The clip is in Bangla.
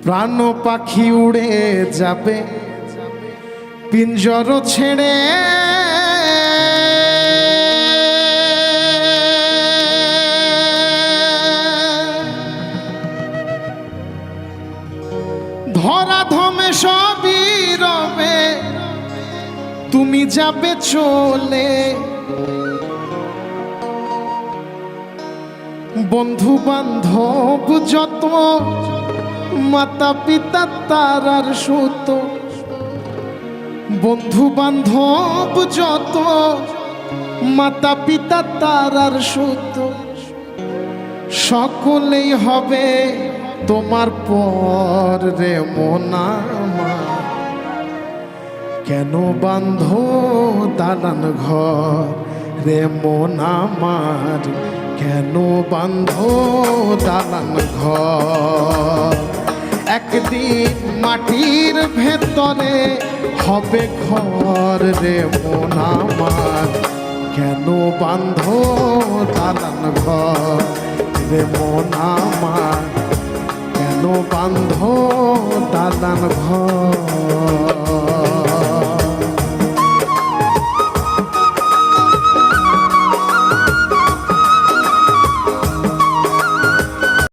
প্রাণ পাখি উড়ে যাবে পিঞ্জর ছেড়ে, ধরা ধমে সবই রবে তুমি যাবে চলে। বন্ধু বান্ধব যত মাতা পিতা তারার সুত, বন্ধু বান্ধব যত মাতা পিতা তারার সুত, সকলেই হবে তোমার পর রে মোনামা। কেন বান্ধ দালান ঘর রে মোনামার, কেন বান্ধ দালান ঘর। একদিন মাটির ভেতরে হবে ঘর রে মোনামার, কেন বান্ধ দালান ঘর রে মোনামার, কেন বান্ধ দালান ঘর।